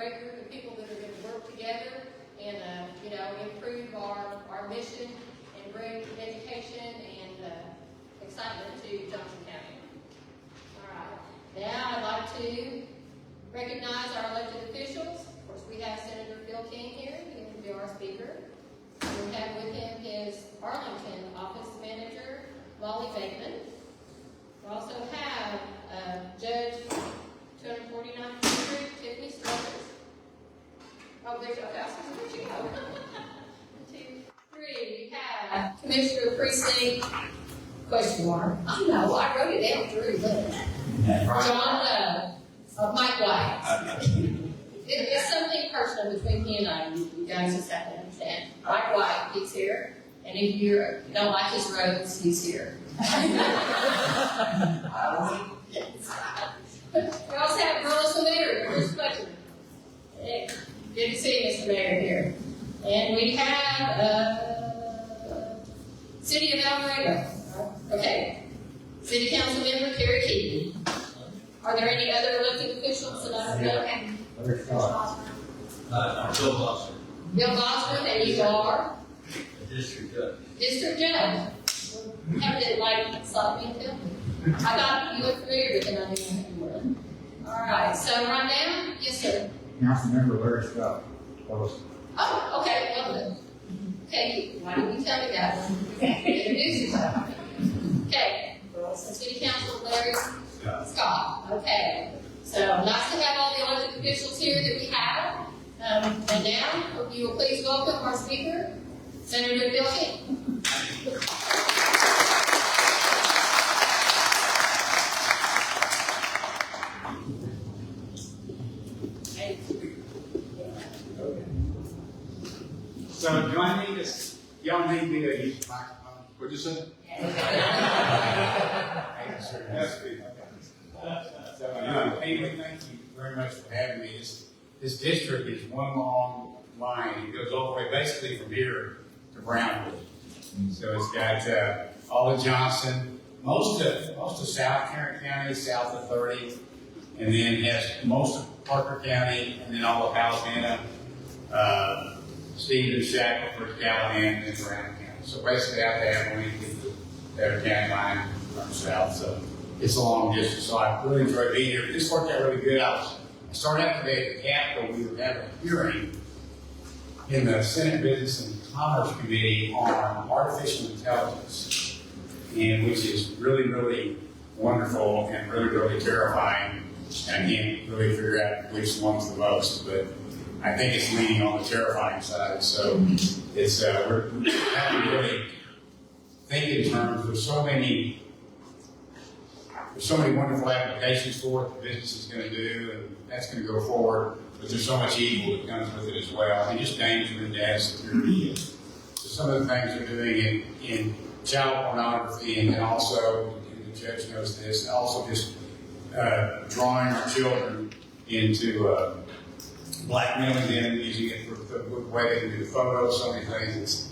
great group of people that are going to work together and, improve our mission and bring education and excitement to Johnson County. All right. Now I'd like to recognize our elected officials. Of course, we have Senator Phil King here. He will be our speaker. We have with him his Arlington office manager, Molly Bateman. We also have Judge 249th District, Tiffany Struthers. Oh, there's your house. Where'd you go? 1, 2, 3. We have Commissioner Precinct, question mark. I know, I wrote it down through. John, Mike White. It's something personal between he and I. You guys just have to understand. Mike White, he's here. And if you don't like his roads, he's here. We also have Carlos Mayor, Bruce Butcher. Hey, good to see you, Mr. Mayor, here. And we have City of Alvarado. Okay. City Council Member Terry Keaton. Are there any other elected officials that I know? Bill Boston. Bill Boston, and you are? District Judge. District Judge. How did it stop me and tell me? I thought you looked familiar with it, I didn't know you were. All right, so right now, yes, sir. Councilmember Larry Scott. Oh, okay, well done. Okay, why didn't you tell me that? Introduce yourself. Okay, City Council Larry Scott. Okay, so nice to have all the elected officials here that we have. And now, if you will please welcome our speaker, Senator Bill King. So do I need this? Y'all need me to use the microphone? What'd you say? Yes, please. So, anyway, thank you very much for having me. This district is one long line. It goes all the way basically from here to Brownwood. So it's got all of Johnson, most of South Tarrant County, south of 30, and then has most of Parker County, and then all of Alabama, Stevens, Shackelford, Callahan, and Brown County. So basically out there, we get the Better County line from south. So it's a long distance. So I really enjoyed being here. This worked out really good. I started out today at the Capitol. We were having a hearing in the Senate Business and Commerce Committee on artificial intelligence, and which is really, really wonderful and really, really terrifying. And I can't really figure out which one's the most, but I think it's leaning on the terrifying side. So it's we're having to really think in terms. There's so many wonderful applications for what the business is going to do, and that's going to go forward. But there's so much evil that comes with it as well. I mean, just danger and data security. And so some of the things they're doing in child pornography, and then also, and the judge knows this, also just drawing our children into blackmailing them, using it for the way they can do the photos, so many things.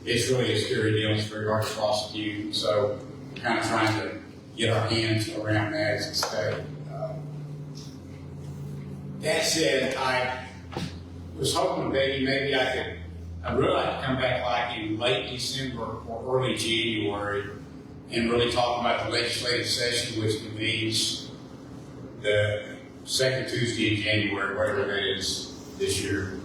It's really a scary deal. It's very hard to prosecute. So we're kind of trying to get our hands around that as a state. That said, I was hoping maybe I'd really like to come back like in late December or early January and really talk about the legislative session, which convenes the second Tuesday in January, whatever that is this year.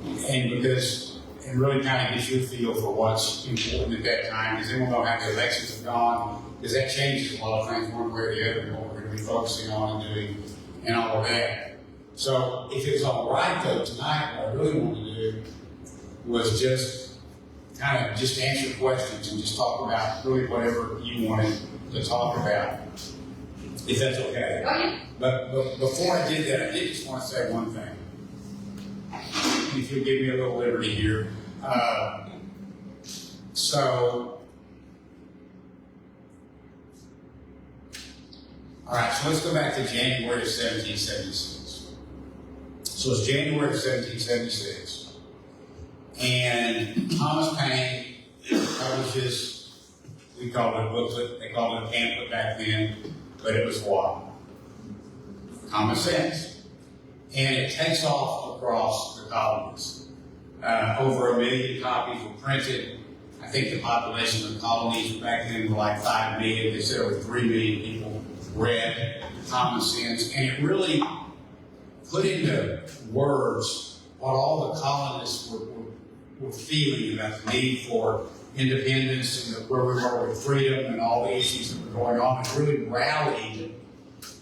And really kind of get you a feel for what's important at that time, because then we'll know how the elections have gone, because that changes a lot of things one way or the other, and what we're going to be focusing on and doing, and all of that. So if it's all right, though, tonight, what I really wanted to do was just kind of just answer questions and just talk about really whatever you wanted to talk about, if that's okay. Okay. But before I did that, I did just want to say one thing. If you'll give me a little liberty here. All right, so let's go back to January of 1776. So it's January of 1776. And Thomas Paine publishes, we called it a booklet, they called it a pamphlet back then, but it was what? Common sense. and it takes off across the colonies. Over 1 million copies were printed. I think the population of the colonies back then were like 5 million. They said over 3 million people read Common Sense, and it really put into words what all the colonists were feeling about the need for independence and where we were with freedom and all the issues that were going on. It really rallied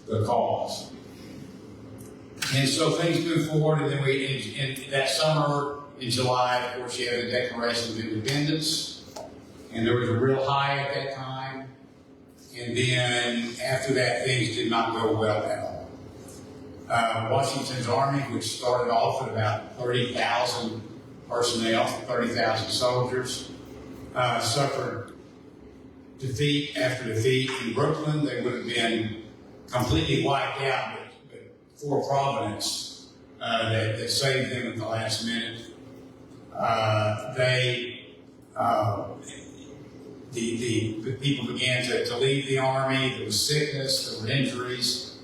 the cause. And so things moved forward, and then in that summer, in July, of course, you had the Declaration of Independence, and there was a real high at that time. And then after that, things did not go well at all. Washington's army, which started off at about 30,000 personnel, 30,000 soldiers, suffered defeat after defeat. In Brooklyn, they would have been completely wiped out, but Fort Providence that saved them at the last minute. The people began to leave the army. There was sickness, there were injuries,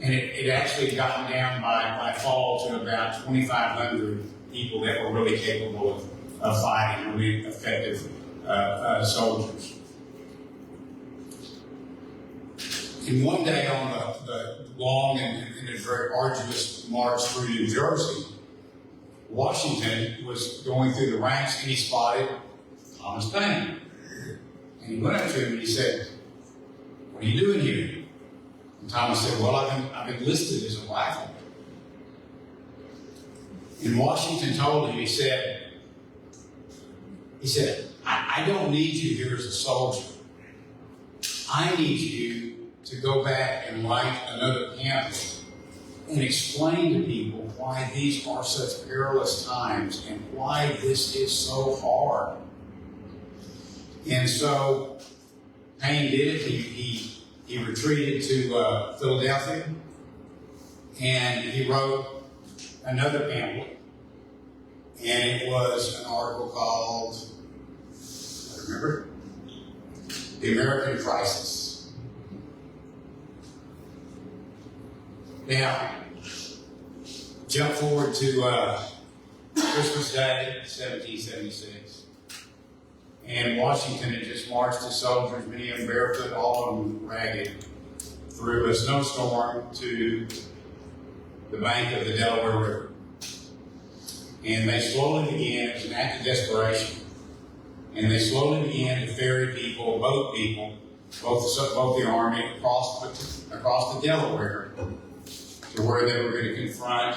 and it actually had gotten down by fall to about 2,500 people that were really capable of fighting, really effective soldiers. And one day on the long and very arduous march through New Jersey, Washington was going through the ranks, and he spotted Thomas Paine. And he went up to him and he said, "What are you doing here?" And Thomas said, "Well, I've been enlisted as a rifleman." And Washington told him, he said, I don't need you here as a soldier. I need you to go back and write another pamphlet and explain to people why these are such perilous times and why this is so hard. And so Paine did it. He retreated to Philadelphia, and he wrote another pamphlet, and it was an article called, I remember, The American Crisis. Now, jump forward to Christmas Day, 1776. And Washington had just marched his soldiers, many of them barefoot, all of them ragged, through a snowstorm to the bank of the Delaware River. And they slowly began, it was an act of desperation, and they slowly began to ferry people, boat people, both the army across the Delaware to where they were going to confront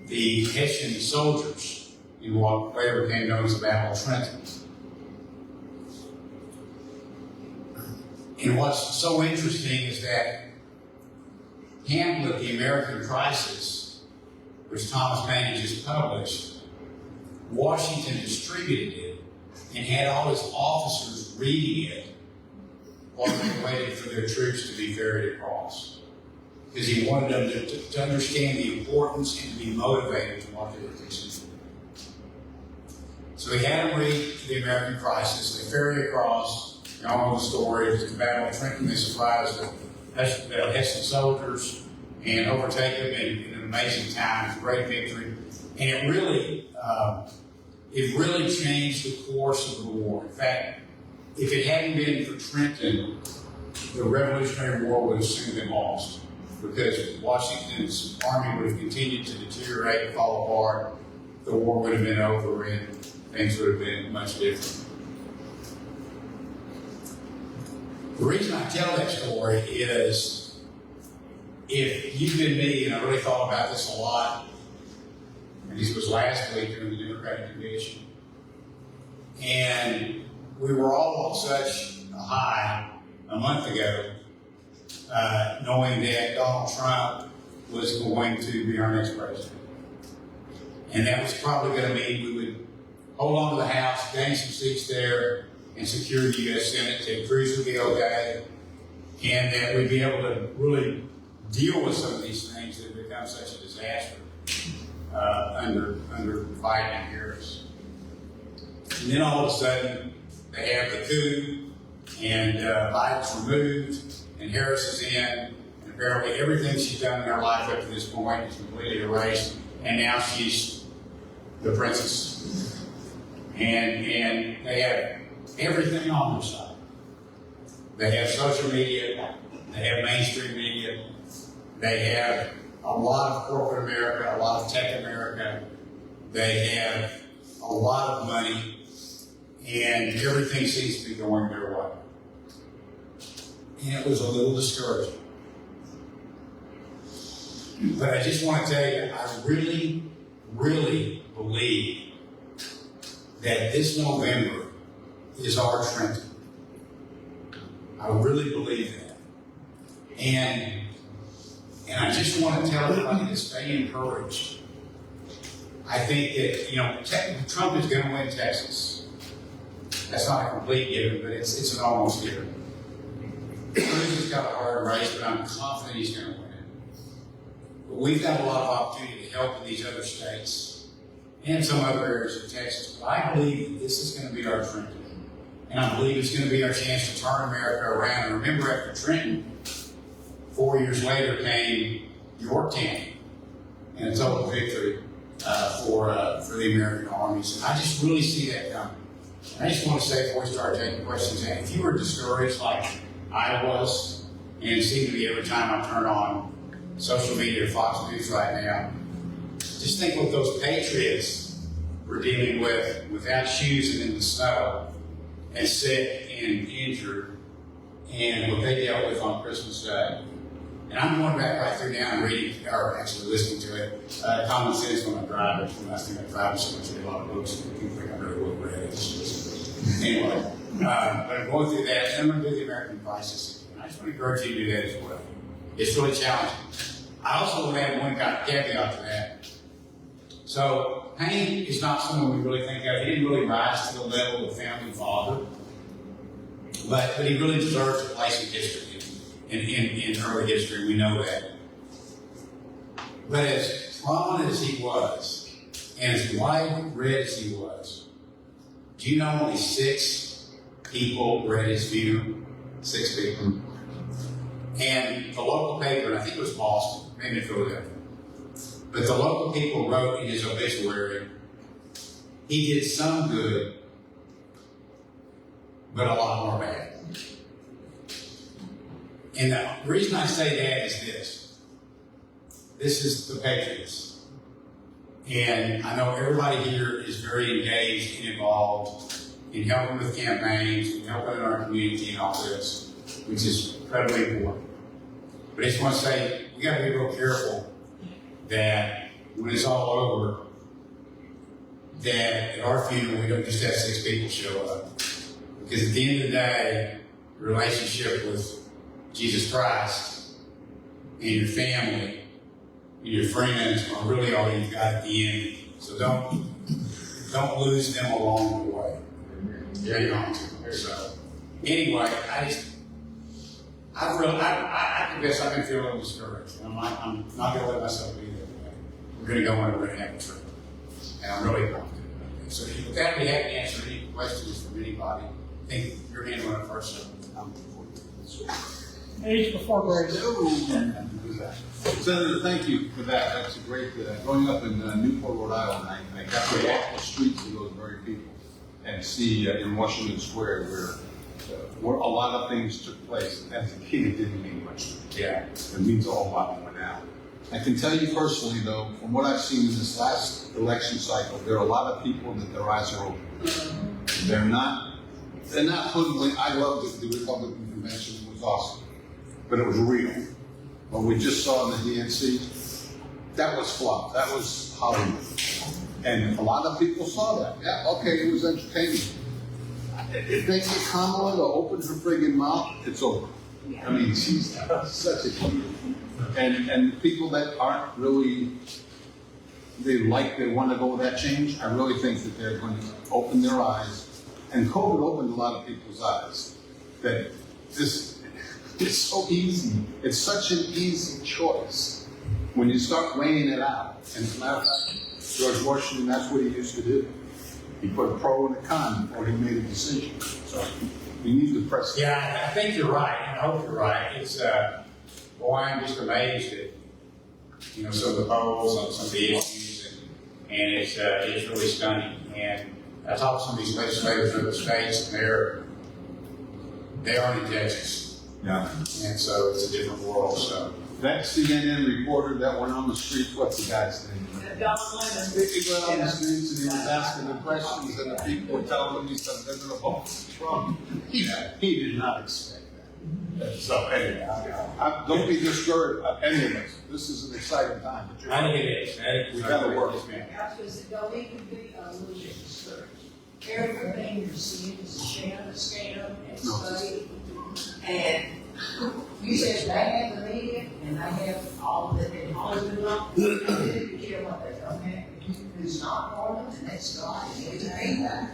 the Hessian soldiers in what later became known as the Battle of Trenton. And what's so interesting is that pamphlet, The American Crisis, which Thomas Paine had just published, Washington distributed it and had all his officers reading it while they waited for their troops to be ferried across. Because he wanted them to understand the importance and to be motivated to what they were fixing to do. So he had them read The American Crisis. They ferry across. You all know the story. It's the Battle of Trenton. They surprise the Hessian soldiers and overtake them in an amazing time. It's a great victory. And it really changed the course of the war. In fact, if it hadn't been for Trenton, the Revolutionary War would have soon been lost, because Washington's army would have continued to deteriorate and fall apart. The war would have been over and things would have been much different. The reason I tell that story is, if you've been me, and I really thought about this a lot, and this was last week during the Democratic Convention, and we were all on such a high a month ago, knowing that Donald Trump was going to be our next president. And that was probably going to mean we would hold on to the House, gain some seats there, and secure the U.S. Senate. Ted Cruz would be okay, and that we'd be able to really deal with some of these things that have become such a disaster under Biden and Harris. And then all of a sudden, they have the coup, and Biden's removed, and Harris is in, and apparently everything she's done in her life up to this point is completely erased, and now she's the princess. And they have everything on their side. They have social media, they have mainstream media, they have a lot of corporate America, a lot of tech America, they have a lot of money, and everything seems to be going their way. And it was a little discouraging. But I just want to tell you, I really, really believe that this November is our Trenton. I really believe that. And I just want to tell everybody to stay encouraged. I think that, Trump is going to win Texas. That's not a complete given, but it's an almost given. Cruz has got a hard race, but I'm confident he's going to win it. But we've got a lot of opportunity to help in these other states and some other areas of Texas. But I believe that this is going to be our Trenton. And I believe it's going to be our chance to turn America around. And remember, after Trenton, 4 years later came Yorktown and a total victory for the American armies. And I just really see that coming. I just want to say before we start taking questions, if you were discouraged like I was, and it seemed to be every time I turn on social media or Fox News right now, just think what those Patriots were dealing with without shoes and in the snow, and sick and injured, and what they dealt with on Christmas Day. And I'm going back right through now and reading, or actually listening to it, Common Sense when I'm driving. When I think I'm driving so much, I read a lot of books, and people think I'm really well read. Anyway, but I'm going through that, and I'm going to do the American crisis. And I just want to encourage you to do that as well. It's really challenging. I also will add one kind of caveat to that. So, Payne is not someone we really think of. He didn't really rise to the level of founding father, but he really deserves a place in history, in early history. We know that. But as prominent as he was, and as wide-read as he was, do you know only 6 people were at his funeral? 6 people. And the local paper, and I think it was Boston, maybe Philadelphia, but the local people wrote in his obituary, he did some good, but a lot more bad. And the reason I say that is this. This is the Patriots. And I know everybody here is very engaged and involved in helping with campaigns, and helping in our community and all this, which is incredibly important. But I just want to say, we got to be real careful that when it's all over, that at our funeral we don't just have 6 people show up. Because at the end of the day, the relationship with Jesus Christ and your family and your friends are really all you've got at the end. So don't lose them along the way. Hang on to them. So anyway, I confess I've been feeling a little discouraged. I'm not going to let myself be that way. We're going to go in and we're going to have a trip. And I'm really confident about that. So with that, we haven't answered any questions from anybody. I think your hand went up first. So Age before grade. Senator, thank you for that. That's a great, growing up in Newport, Rhode Island, I got to walk the streets of those very people and see in Washington Square where a lot of things took place. And as a kid, it didn't mean much to me. yeah. It means a whole lot more now. I can tell you personally, though, from what I've seen in this last election cycle, there are a lot of people that their eyes are open. They're not hoodwinked. I loved the Republican convention. It was awesome. But it was real. What we just saw in the DNC, that was fluff. That was Hollywood. And a lot of people saw that. Yeah, okay, it was entertaining. If they get Kamala to open her friggin' mouth, it's over. I mean, she's such a key. And people that aren't really, they want to go with that change, I really think that they're going to open their eyes. And COVID opened a lot of people's eyes. That this, it's so easy. It's such an easy choice when you start weighing it out. And as a matter of fact, George Washington, that's what he used to do. He put a pro and a con before he made a decision. So we need to press. Yeah, I think you're right. I hope you're right. It's boy, I'm just amazed at, some of the polls on some of the issues, and it's really stunning. And I talked to some of these legislators in other states, and they aren't in Texas. Yeah. And so it's a different world, so. That CNN reporter that went on the streets, what's the guy's name? Don Lemon. He went on the streets and he was asking the questions, and the people were telling him, he said, they're going to vote for Trump. He did not expect that. So anyway, don't be discouraged. Anyways, this is an exciting time. But I think it is. We gotta work. Because it don't even be a little bit discouraged. Everything you're seeing is a scam, and study. And you said they have the media, and they have all of it in Hollywood. They didn't care what they don't have. Who's not Norman, and that's God, and it's a feedback.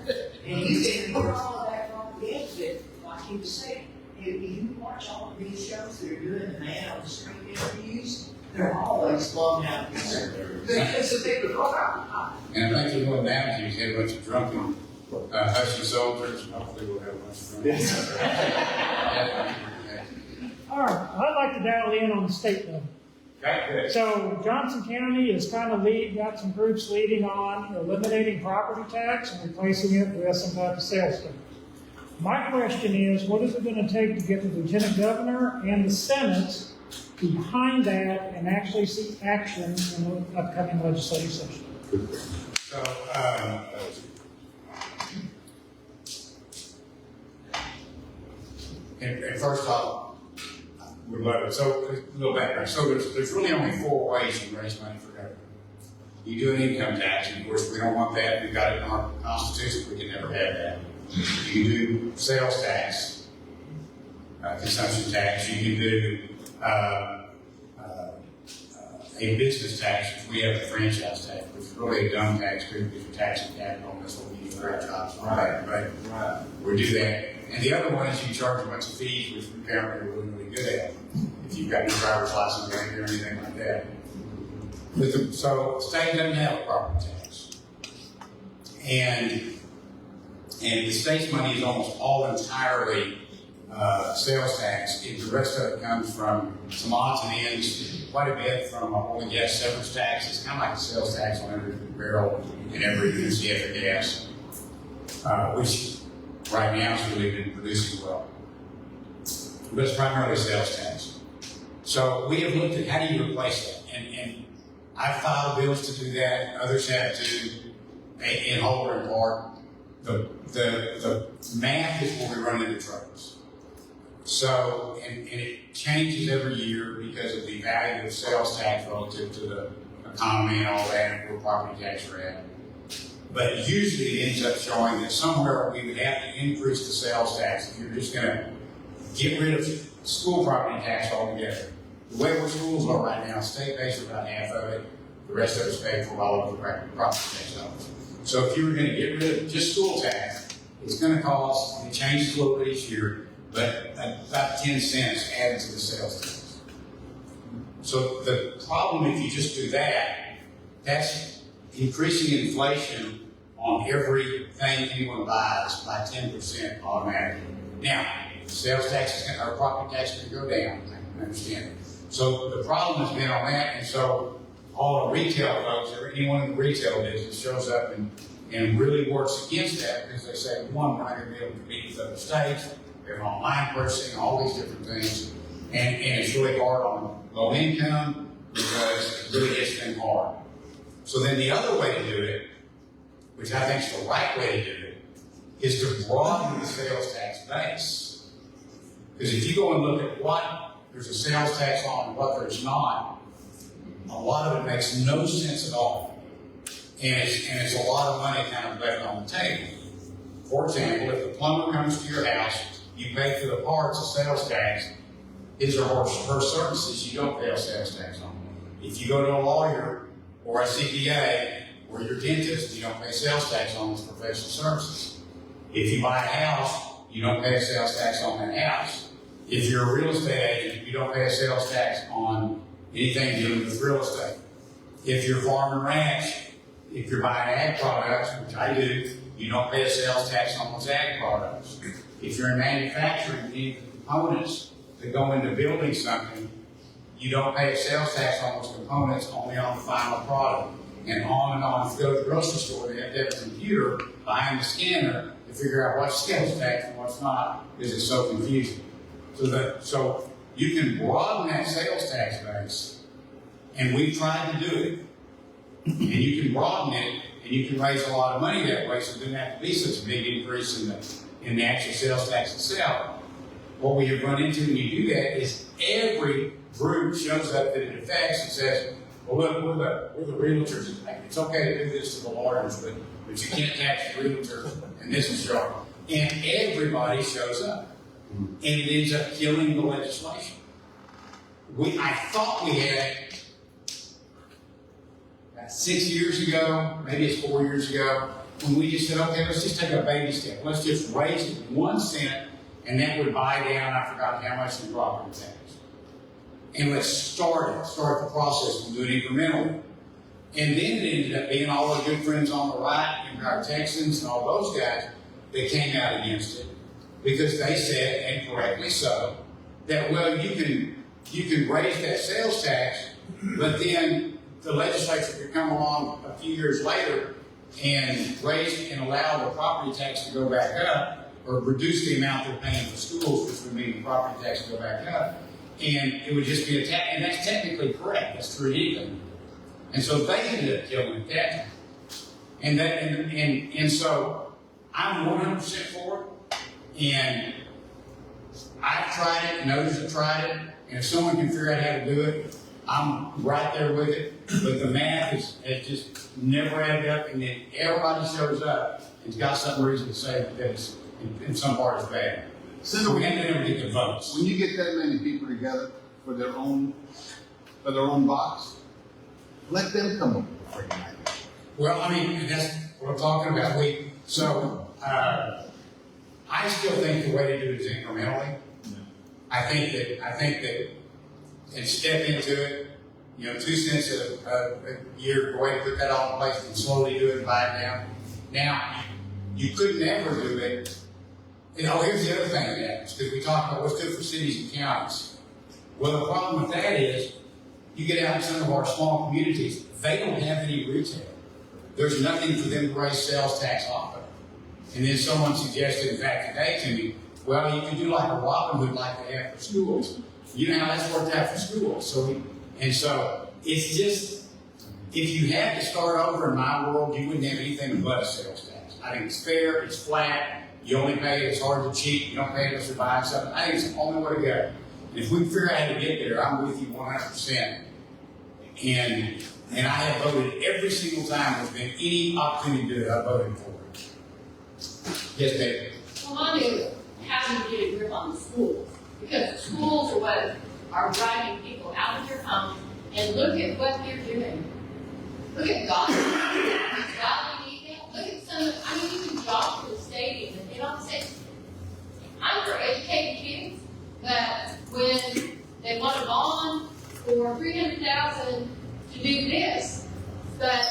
And you can put all of that on the edge of it, like he was saying. If you watch all of these shows that are doing the man on the street interviews, they're always blown out of the because of the crowd. And I think one now is you had a bunch of drunken Husky soldiers. Hopefully we'll have a bunch of drunken. All right, I'd like to dial in on the state level. Okay, good. So Johnson County is kind of got some groups leading on eliminating property tax and replacing it with some type of sales tax. My question is, what is it going to take to get the lieutenant governor and the Senate behind that and actually see action in the upcoming legislative session? So, and first off, we love it. So, a little background. So, there's really only 4 ways you can raise money for government. You do an income tax, and of course, we don't want that. We've got it in our Constitution. We can never have that. You can do sales tax, consumption tax. You can do a business tax, which we have a franchise tax, which is really a dumb tax too, because you're taxing capital, and that's what we use franchise. Right. But we do that. And the other one is you charge a bunch of fees, which apparently we're really, really good at. If you've got no driver's license or anything like that. So the state doesn't have a property tax. And the state's money is almost all entirely sales tax. And the rest of it comes from some odds and ends, quite a bit from oil and gas severance tax. It's kind of like the sales tax on every barrel and every UCF of gas, which right now has really been producing well. But it's primarily sales tax. So we have looked at how do you replace that? And I've filed bills to do that. Others have to, in whole or in part. The math is where we run into troubles. So, and it changes every year because of the value of sales tax relative to the economy and all that, and where property tax are at. But usually it ends up showing that somewhere we would have to increase the sales tax if you're just going to get rid of school property tax altogether. The way our schools are right now, state pays for about half of it, the rest of it's paid for by local property tax dollars. So if you were going to get rid of just school tax, it's going to cost, it changes a little bit each year, but about 10 cents added to the sales tax. So the problem if you just do that, that's increasing inflation on everything anyone buys by 10% automatically. Now, sales tax or property tax is going to go down, I understand it. So the problem has been on that, and so all the retail folks, or anyone in the retail business shows up and really works against that because they say, one, we're not going to be able to compete with other states, we have online purchasing, all these different things, and it's really hard on low income because it really has been hard. So then the other way to do it, which I think is the right way to do it, is to broaden the sales tax base. Because if you go and look at what there's a sales tax on and what there's not, a lot of it makes no sense at all. And it's a lot of money kind of left on the table. For example, if the plumber comes to your house, you pay for the parts of sales tax, his or her services, you don't pay a sales tax on. If you go to a lawyer or a CPA or your dentist, you don't pay sales tax on those professional services. If you buy a house, you don't pay a sales tax on that house. If you're a real estate agent, you don't pay a sales tax on anything dealing with real estate. If you're farm and ranch, if you're buying ag products, which I do, you don't pay a sales tax on those ag products. If you're in manufacturing, you need the components that go into building something, you don't pay a sales tax on those components, only on the final product. And on and on. If you go to the grocery store, they have to have a computer behind the scanner to figure out what's sales tax and what's not, because it's so confusing. So you can broaden that sales tax base, and we've tried to do it. And you can broaden it, and you can raise a lot of money that way, so it doesn't have to be such a big increase in the actual sales tax itself. What we have run into when you do that is every group shows up that it affects and says, well, look, we're the realtors. It's okay to do this to the lawyers, but you can't tax the realtors, and this is your. And everybody shows up. And it ends up killing the legislation. I thought we had about 6 years ago, maybe it's 4 years ago, when we just said, okay, let's just take a baby step. Let's just raise it 1 cent, and that would buy down, I forgot how much in property tax. And let's start the process and do it incrementally. And then it ended up being all our good friends on the right, Empire Texans and all those guys, that came out against it because they said, and correctly so, that, well, you can raise that sales tax, but then the legislature could come along a few years later and raise and allow the property tax to go back up, or reduce the amount they're paying for schools, which would mean the property tax to go back up. And it would just be a tax, and that's technically correct. That's true anything. And so they ended up killing it. And so I'm 100% for it. And I've tried it, and others have tried it. And if someone can figure out how to do it, I'm right there with it. But the math has just never added up. And then everybody shows up and's got some reason to say that it's in some part it's bad. So we had to never get the votes. When you get that many people together for their own box, let them come up with a freaking idea. Well, I mean, that's what I'm talking about. I still think the way to do it is incrementally. I think that and step into it. 2 cents a year, the way to put that all in place, and slowly do it and buy it down. Now, you could never do it. Here's the other thing that happens, because we talk about what's good for cities and counties. Well, the problem with that is, you get out in some of our small communities, they don't have any retail. There's nothing for them to raise sales tax off of. And then someone suggested, in fact, today to me, well, you can do like a Robin Hood like they have for schools. You know how that's worked out for schools. So it's just, if you had to start over in my world, you wouldn't have anything but a sales tax. I think it's fair, it's flat. You only pay it, it's hard to cheat, you don't pay it unless you're buying something. I think it's the only way to go. And if we can figure out how to get there, I'm with you 100%. And I have voted every single time there's been any opportunity to do it, I voted for it. Yes, David? Well, Manu, how do you get a grip on the schools? Because the schools are what are driving people out of their homes, and look at what they're doing. Look at godly detail. Look at some of, you can walk to the stadium and they don't say, I'm for educated kids, that when they want a bond for $300,000 to do this, but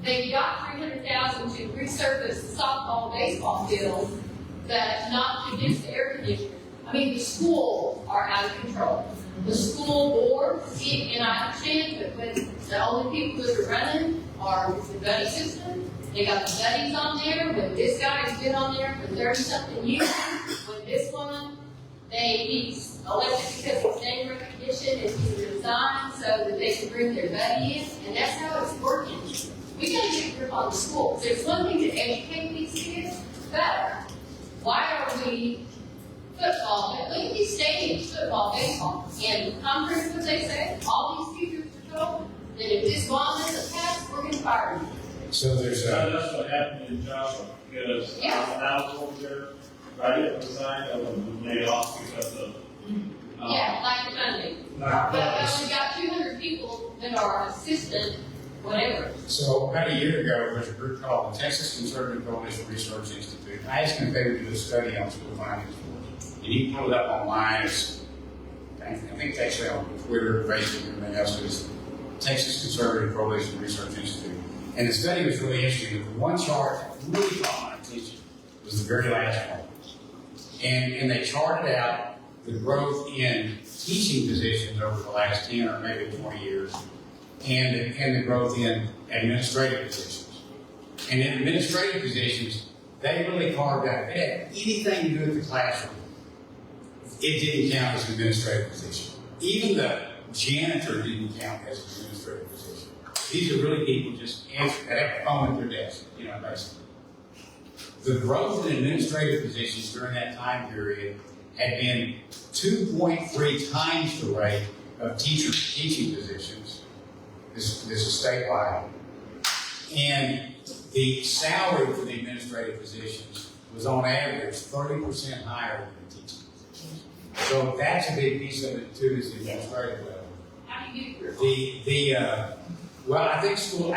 they got $300,000 to resurface the softball, baseball field, but not to fix the air conditioners. The schools are out of control. The school board, and I understand, but when the only people that are running are the buddy system, they got the buddies on there. When this guy has been on there for 30-something years, when this one, he's elected because of his name recognition, and he's resigned so that they can bring their buddy in, and that's how it's working. We got to get a grip on the schools. There's one thing to educate these kids, but why are we football? Look at these stadiums, football, baseball, and conference, what they say, all these teachers are told that if this bond doesn't pass, we're going to fire you. So there's that's what happened in Joshua, because when I was over there, if I didn't resign, I would have been laid off because of like Monday. But we got 200 people that are assistant, whatever. So about a year ago, there was a group called the Texas Conservative Coalition Research Institute. I asked them if they would do a study on school finance for us. And you can pull it up online. I think it's actually on Twitter, Facebook, and everything else. It's Texas Conservative Coalition Research Institute. And the study was really interesting. But the one chart that really caught my attention was the very last one. And they charted out the growth in teaching positions over the last 10 or maybe 20 years, and the growth in administrative positions. And in administrative positions, they really carved out, they had anything to do with the classroom, it didn't count as an administrative position. Even the janitor didn't count as an administrative position. These are really people just that have a phone at their desk, basically. The growth in administrative positions during that time period had been 2.3 times the rate of teaching positions. This is statewide. And the salary for the administrative positions was on average 30% higher than the teaching positions. So that's a big piece of it too, is the administrative level. How do you get your Well, I think school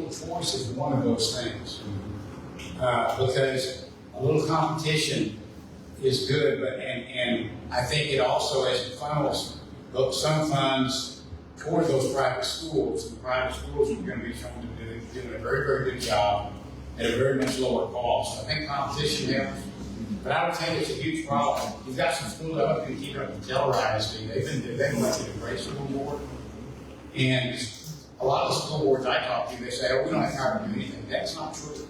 choice is one of those things. Because a little competition is good, and I think it also, as it funnels some funds toward those private schools, and private schools are going to be shown to be doing a very, very good job at a very much lower cost. I think competition helps, but I would say it's a huge problem. You've got some schools up and keep up with televised. They've elected a great school board, and a lot of the school boards I talk to, they say, "Oh, we don't have time to do anything." That's not true.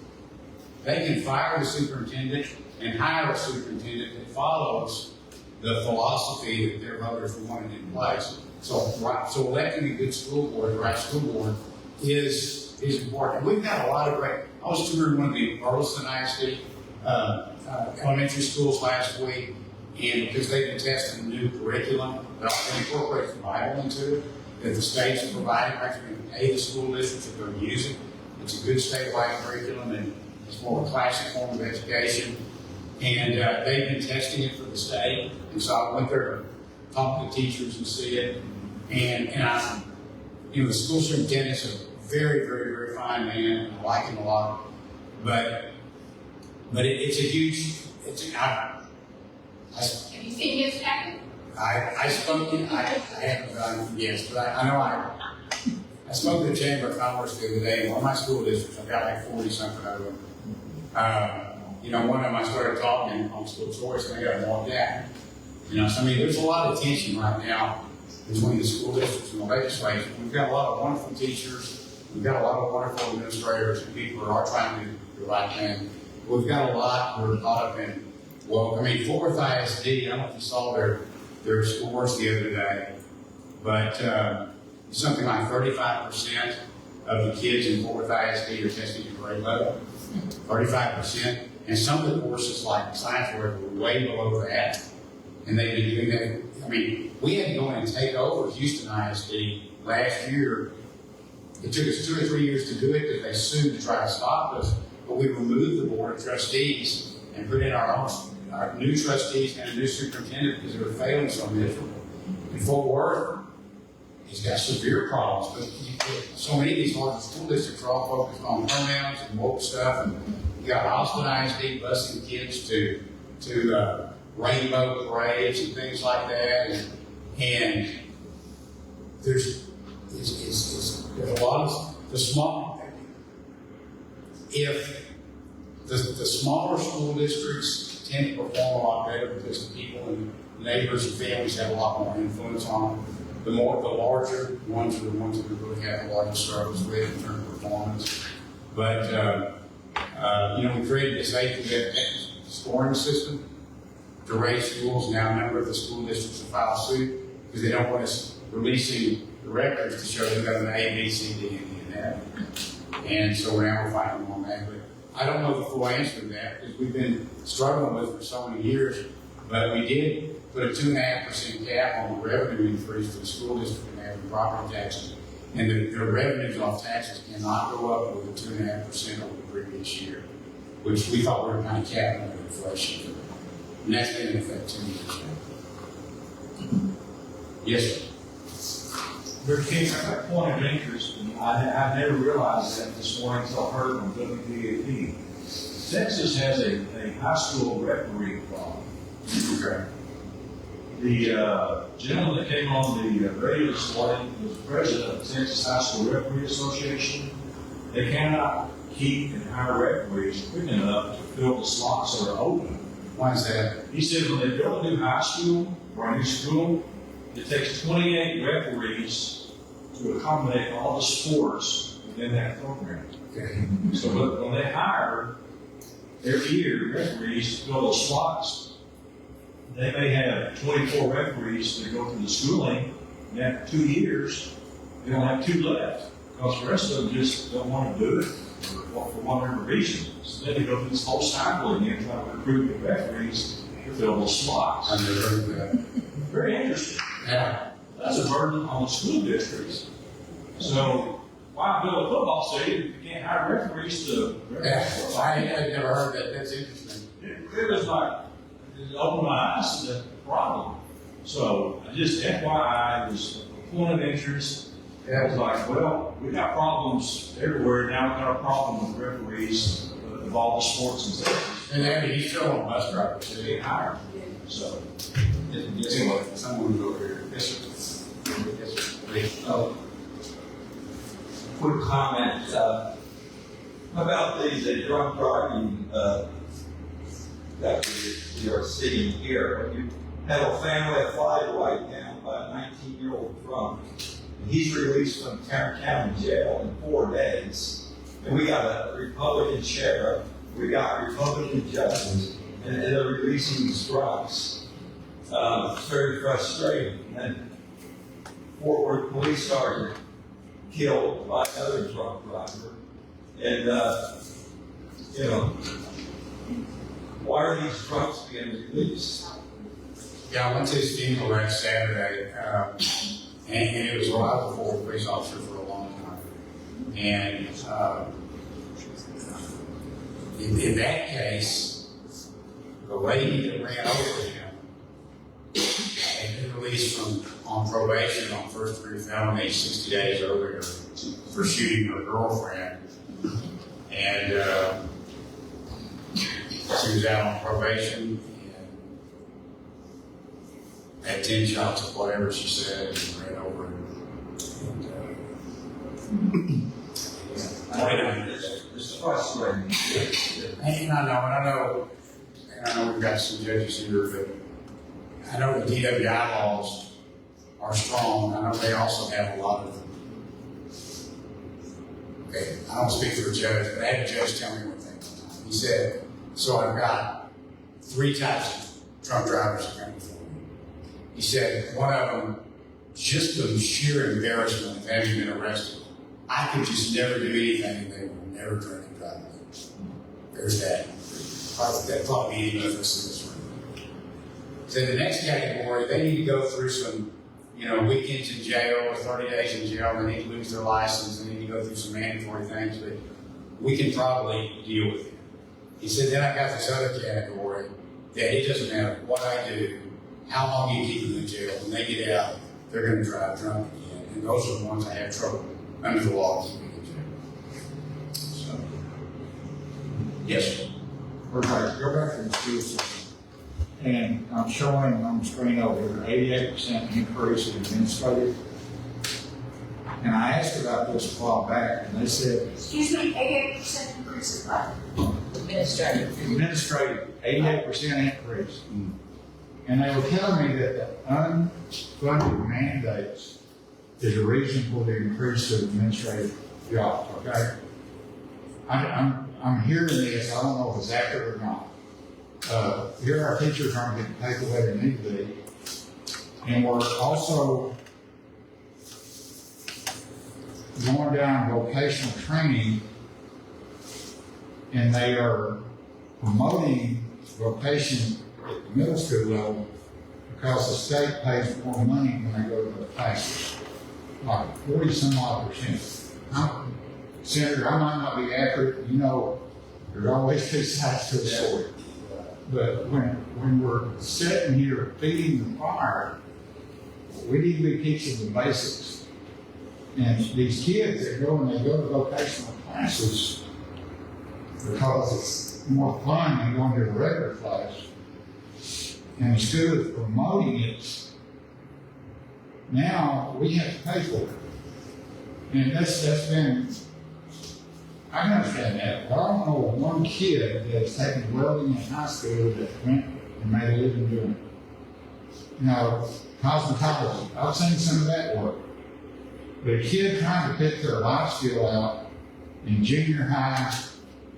They can fire the superintendent and hire a superintendent that follows the philosophy that their voters wanted in place. So electing a good school board, the right school board, is important. We've got a lot of great. I was touring one of the Burleson ISD elementary schools last week, and because they've been testing a new curriculum that also incorporates the Bible into it, that the states are providing, actually going to pay the school districts if they're using. It's a good statewide curriculum, and it's more of a classic form of education. And they've been testing it for the state, and so I went there to talk to teachers and see it. And I, the school superintendent's a very, very, very fine man. I like him a lot, but it's a huge. Have you seen his packet? I spoke. I haven't done yes, but I know I spoke to the Chamber of Commerce the other day. In one of my school districts, I've got like 40 something of them. One of them I started talking on school choice, and I got more down. So there's a lot of tension right now between the school districts and the legislature. We've got a lot of wonderful teachers, we've got a lot of wonderful administrators, and people who are trying to do the right thing. We've got a lot who are caught up in, Fourth ISD, I don't know if you saw their scores the other day, but something like 35% of the kids in Fourth ISD are testing at grade level. 35%, and some of the courses like science work were way below that, and they've been doing that. We had to go in and take over Houston ISD last year. It took us 2 or 3 years to do it because they sued to try to stop us, but we removed the board of trustees and put in our new trustees and a new superintendent because they were failing so miserably. In Fort Worth, he's got severe problems, but so many of these larger school districts are all focused on pronouns and woke stuff, and you got Austin ISD busing kids to rainbow parades and things like that, and there's a lot of the small. If the smaller school districts tend to perform a lot better because the people and neighbors and families have a lot more influence on them. The larger ones are the ones that we really have the largest struggles with in terms of performance. But, we created this APF scoring system to rate schools. Now a number of the school districts have filed suit because they don't want us releasing the records to show they've got an A, B, C, D, and E, and F. And so now we're fighting on that. But I don't know the full answer to that because we've been struggling with it for so many years. But we did put a 2.5% cap on the revenue increase for the school district and having property taxes. And the revenues off taxes cannot go up over 2.5% over the previous year, which we thought we were kind of capping under inflation. And that's been in effect 2 years now. Yes, sir. Mr. King, at that point of interest, I never realized that this morning until I heard on WPAP. Texas has a high school referee problem. Okay. The gentleman that came on the radio this morning was president of the Texas High School Referee Association. They cannot keep and hire referees quick enough to fill the slots that are open Why is that? He said when they build a new high school or a new school, it takes 28 referees to accommodate all the sports within that program. Okay. So when they hire every year referees to fill those slots, they may have 24 referees that go through the schooling, and after 2 years, they only have 2 left, because the rest of them just don't want to do it for whatever reason. So then they go through this whole cycle again, trying to recruit the referees to fill those slots. I never heard of that. Very interesting. Yeah. That's a burden on the school districts. So why build a football stadium if you can't hire referees to? Yeah, I never heard that. That's interesting. It was like, it opened my eyes to the problem. So I just, FYI, was a point of interest. I was like, well, we got problems everywhere. Now we've got a problem with referees of all the sports and stuff. And then he's still on bus drivers. To be hired. So, Anyway, someone over here. Yes, sir. Yes, sir. Please. Quick comment about the drunk driving that we are seeing here. When you have a family of 5 right now by a 19-year-old drunk, and he's released from Tarrant County Jail in 4 days, and we got a Republican sheriff, we got Republican judges, and they're releasing these drunks. It's very frustrating. And Fort Worth police sergeant killed by another drunk driver. And, why are these drunks being released? Yeah, I went to his funeral that Saturday, and it was I was a former police officer for a long time. And in that case, the lady that ran over him had been released on probation on first degree felony 60 days earlier for shooting her girlfriend. And she was out on probation and had 10 shots of whatever she said and ran over him. It's frustrating. And I know we've got some judges here, but I know the DWI laws are strong. I know they also have a lot of, okay, I don't speak for a judge, but I had a judge tell me one thing one time. He said, so I've got 3 types of drunk drivers that come before me. He said, one of them, just the sheer embarrassment of having been arrested. I could just never do anything and they would never drink and drive. There's that. That probably any of us in this room. So the next category, they need to go through some, weekends in jail or 30 days in jail. They need to lose their license. They need to go through some mandatory things, but we can probably deal with it. He said, then I've got this other category that it doesn't matter what I do, how long you keep them in jail. When they get out, they're going to drive drunk again. And those are the ones I have trouble under the law keeping in jail. So, yes, sir. Okay, go back to the school system. And I'm showing on the screen over here, 88% increase in administrative. And I asked about this a while back, and they said, Excuse me, 88% increase in what? Administrative. administrative, 88% increase. And they were telling me that the unfunded mandates is the reason for the increase of administrative jobs, okay? I'm hearing this, I don't know if it's accurate or not. Here our teachers aren't getting paid the way they need to be. And we're also going down vocational training, and they are promoting vocation at the middle school level because the state pays more money when they go to the classes, like 40-some-odd%. Senator, I might not be accurate, there's always 2 sides to the story. But when we're sitting here feeding the fire, we need to be teaching the basics. And these kids that go to vocational classes because it's more fun than going to a regular class. And the school is promoting it. Now we have to pay for it. And that's been, I understand that, but I don't know of one kid that's taken welding in high school that went and made a living doing it. You know, cosmetology, I've seen some of that work. But a kid trying to pick their life skill out in junior high,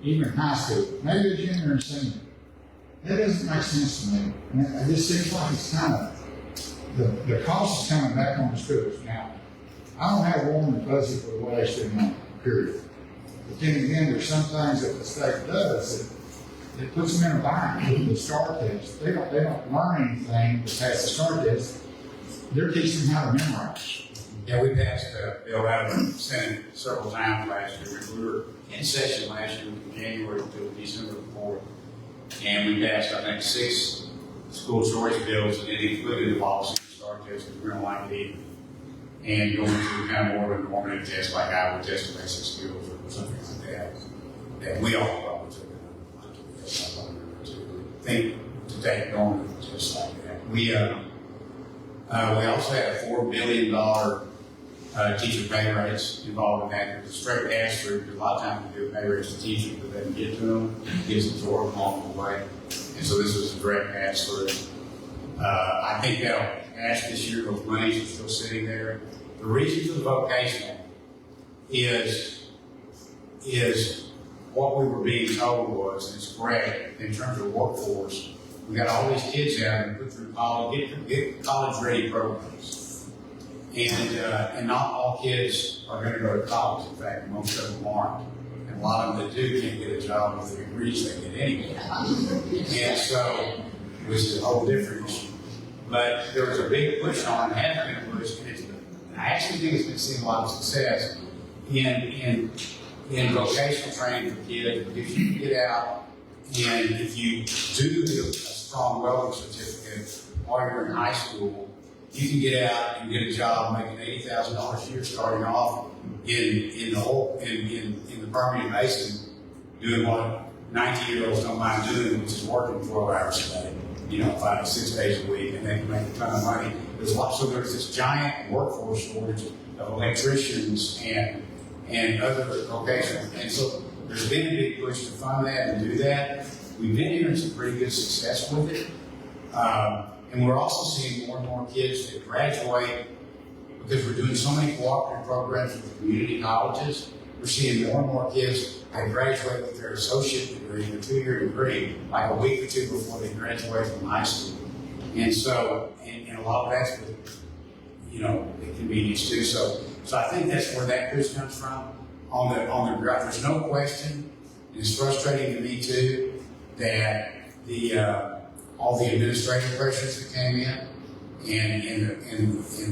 even high school, maybe a junior and senior, that doesn't make sense to me. And it just seems like it's kind of, the cost is coming back on the schools. Now, I don't have warm and fuzzy for the way they should know, period. But then again, there's some things that the state does that it puts them in a bind with the STAR test. They don't learn anything to pass the STAR test. They're teaching them how to memorize. Yeah, we passed a bill out of the Senate several times last year. We were in session last year from January to December 4th. And we passed, I think, 6 school choice bills, and it included the policy of STAR test, because we don't like it either. And going through kind of more of a normative test, like I would test basic skills or something like that, that we all probably took. I think to take normative tests like that. We also had a $4 billion teacher pay raise involved in that. It's a straight pass through, because a lot of times we do a pay raise to teachers, but they didn't get to them, gives absorbed along the way. And so this was a direct pass through. I think that'll pass this year. Those monies are still sitting there. The reason for the vocational is what we were being told was, and it's correct, in terms of workforce, we got all these kids out and put through college, get college-ready programs. And not all kids are going to go to college. In fact, most of them aren't. And a lot of them that do can't get a job with the degrees they get anyway. And so, which is a whole different issue. But there was a big push on, and has been a push, and I actually think it's been seeing a lot of success in vocational training for kids, because you can get out, and if you do a strong welding certificate while you're in high school, you can get out and get a job making $80,000 a year starting off in the Permian Basin, doing what 90-year-olds don't mind doing, which is working 12 hours a day, 5 to 6 days a week, and they can make a ton of money. So there's this giant workforce shortage of electricians and other vocational, and so there's been a big push to fund that and do that. We've been having some pretty good success with it. And we're also seeing more and more kids that graduate, because we're doing so many cooperative programs with community colleges. We're seeing more and more kids that graduate with their associate degree, their 2-year degree, like a week or two before they graduate from high school. And so, and a lot of that's with, the convenience too. So I think that's where that push comes from. There's no question, and it's frustrating to me too, that all the administrative pressures that came in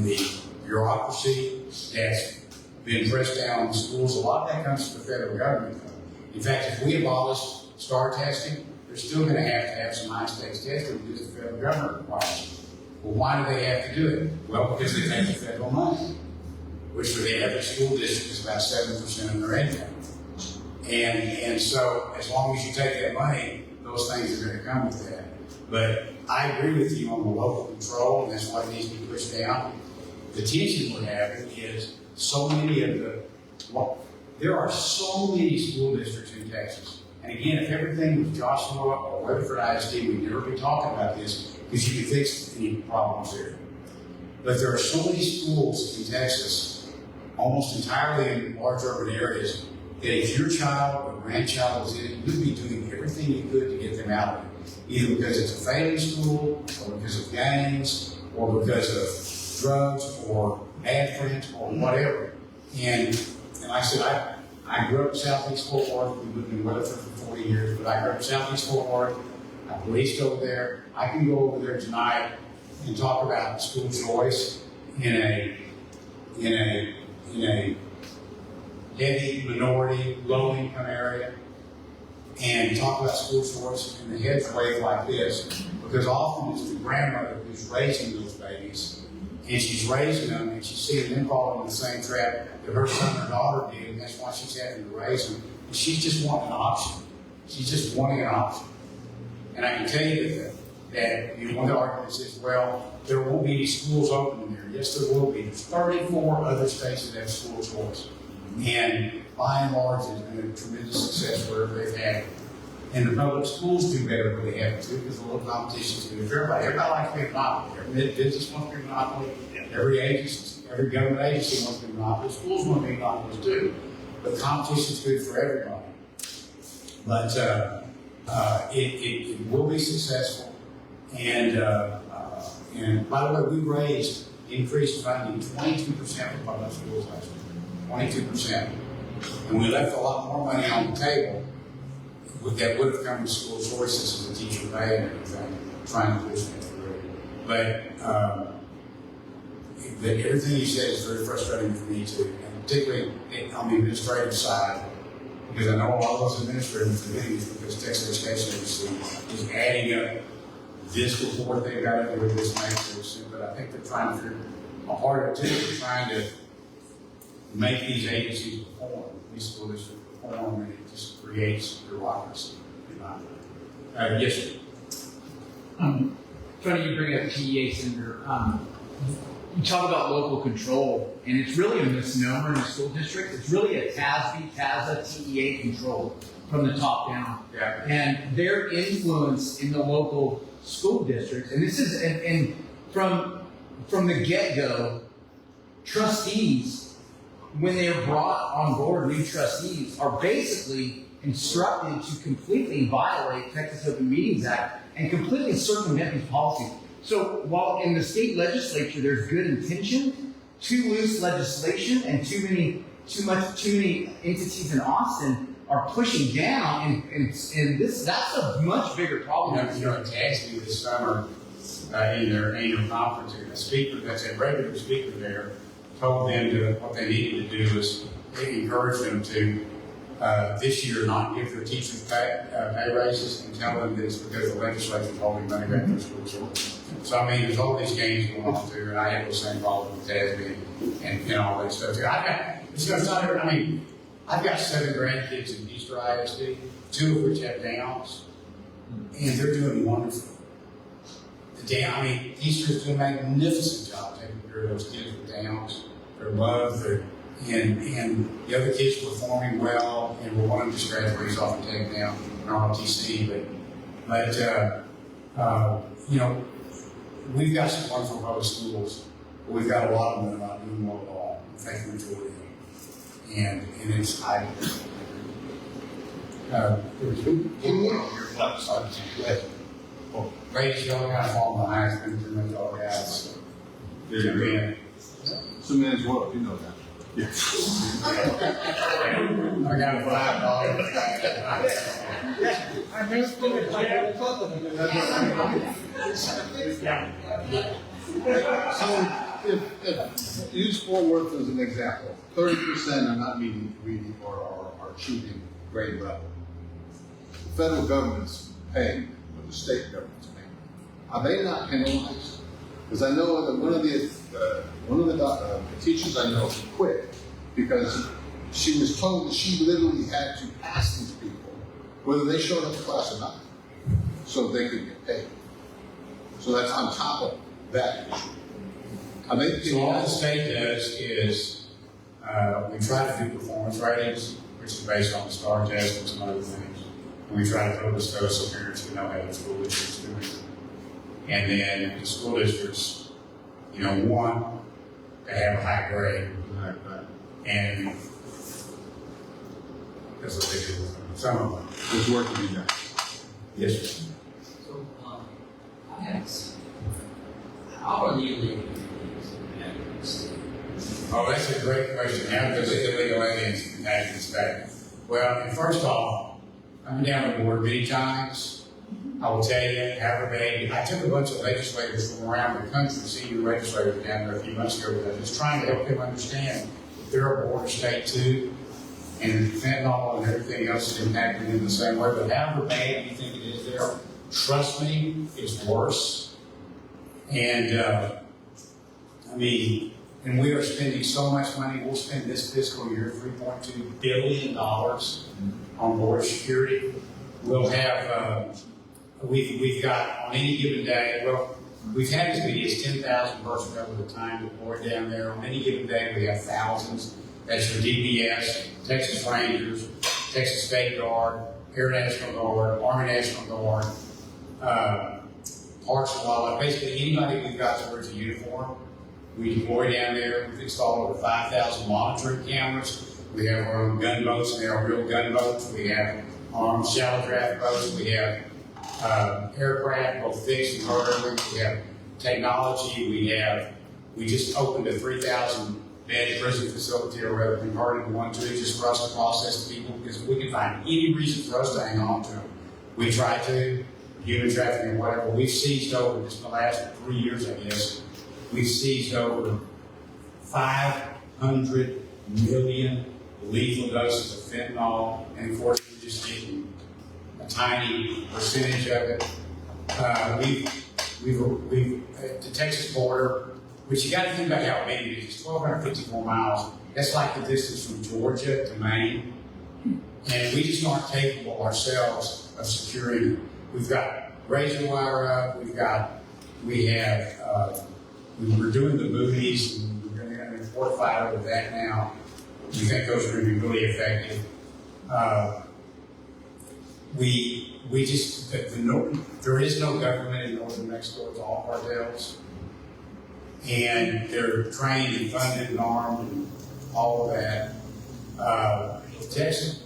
the bureaucracy that's been pressed down on the schools, a lot of that comes from the federal government. In fact, if we abolish STAR testing, they're still going to have some high-stakes testing because the federal government requires it. Well, why do they have to do it? Well, because they take the federal money, which for the average school district is about 7% of their income. And so, as long as you take that money, those things are going to come with that. But I agree with you on the local control, and that's why it needs to be pushed down. The tension we're having is so many there are so many school districts in Texas. And again, if everything was Joshua or Weatherford ISD, we'd never be talking about this, because you can fix any problems there. But there are so many schools in Texas, almost entirely in large urban areas, that if your child or grandchild was in it, you'd be doing everything you could to get them out of it. Either because it's a failing school, or because of gangs, or because of drugs, or bad friends, or whatever. And like I said, I grew up in Southeast Fort Worth. We lived in Weatherford for 40 years, but I grew up in Southeast Fort Worth. I policed over there. I can go over there tonight and talk about school choice in a heavy minority, low-income area, and talk about school choice, and the heads wave like this, because often it's the grandmother who's raising those babies, and she's raising them, and she's seeing them fall in the same trap that her son or daughter did, and that's why she's having to raise them. And she's just wanting an option. She's just wanting an option. And I can tell you that one of the arguments is, well, there won't be any schools open in there. Yes, there will be. There's 34 other states that have school choice. And by and large, has been a tremendous success wherever they've had. And the public schools do better when they have it too, because a little competition is good for everybody. Everybody likes to be a monopoly. Every business wants to be a monopoly. Every agency, every government agency wants to be a monopoly. Schools want to be monopolies too. But competition is good for everybody. But it will be successful. And by the way, we increased funding 22% for public schools last year. 22%. And we left a lot more money on the table that would have come to school choices as a teacher pay and everything, trying to push that through. But everything you said is very frustrating for me too, and particularly on the administrative side, because I know a lot of those administrative committees, because Texas Education Agency is adding up this report they've got to do with this matrix, but I think they're trying to figure a part of it too. They're trying to make these agencies perform, these school districts perform, and it just creates bureaucracy. Yes, sir. Funny you bring up TEA, Senator. You talk about local control, and it's really a misnomer in the school district. It's really a TASA, TEA control from the top down. Yeah. And their influence in the local school districts, and this is, and from the get-go, trustees, when they are brought on board, new trustees are basically instructed to completely violate Texas Open Meetings Act and completely circumvent these policies. So while in the state legislature there's good intention, too loose legislation and too many entities in Austin are pushing down, and that's a much bigger problem. You know, in Taxi this summer, in their annual conference, a speaker, that's a regular speaker there, told them that what they needed to do was encourage them to this year not give their teachers pay raises, and tell them that it's because the legislature is holding money back to school children. So I mean, there's all these games going on too, and I have the same problem with Tasby and all that stuff too. I've got 7 grandkids in Easter ISD, 2 of which have Downs, and they're doing wonderful. Easter's doing a magnificent job taking care of those kids with Downs. They're loved, and the other kids performing well, and we're wanting to just graduate off and take down an ROTC, we've got some wonderful public schools, but we've got a lot of them that are not doing well at all. In fact, the majority of them. And it's, ladies, y'all kind of fall behind, it's been pretty much all guys, so. It's a man's world, you know that. I got $5. I missed it. So if use Fort Worth as an example, 30% are not meeting reading or are achieving grade level. The federal government's paying, or the state government's paying. Are they not penalized? Because I know that one of the teachers I know quit because she was told that she literally had to ask these people whether they showed up to class or not, so they could get paid. So that's on top of that issue. So all the state does is we try to do performance ratings, which is based on the STAR test and some other things. And we try to publish those so parents can know how the school district's doing. And then the school districts, want to have a high grade. Right. And that's what they do with some of them. There's work to be done. Yes, sir. So, I ask, how are the illegal aliens? Oh, that's a great question. How does the illegal aliens impact this back? Well, first off, I've been down the board many times. I will tell you, I took a bunch of legislators from around the country, senior legislators down there a few months ago, because I was trying to help them understand that they're a border state too, and fentanyl and everything else is impacting in the same way. But however bad you think it is there, trust me, it's worse. And and we are spending so much money. We'll spend this fiscal year $3.2 billion on border security. We'll have, we've got on any given day, we've had as many as 10,000 personnel at a time deployed down there. On any given day, we have thousands. That's your DPS, Texas Rangers, Texas State Guard, Air National Guard, Army National Guard, Parks and Wildlife, basically anybody we've got that wears a uniform, we deploy down there. We've installed over 5,000 monitoring cameras. We have our own gunboats, and they are real gunboats. We have armed shallow draft boats. We have aircraft, both fixed and rotary. We have technology. We just opened a 3,000 bed prison facility, or rather converted one to just for us to process people, because we can find any reason for us to hang on to them. We try to, human trafficking or whatever. We've seized over, just in the last 3 years, I guess, we've seized over 500 million lethal doses of fentanyl, and of course, we're just getting a tiny percentage of it. We've at the Texas border, which you got to think about how big it is. It's 1,254 miles. That's like the distance from Georgia to Maine. And we just aren't capable ourselves of securing it. We've got razor wire up. We're doing the booties, and we're going to fortify over that now. We think those are going to be really effective. There is no government in northern Mexico. It's all cartels. And they're trained and funded and armed and all of that. Texas,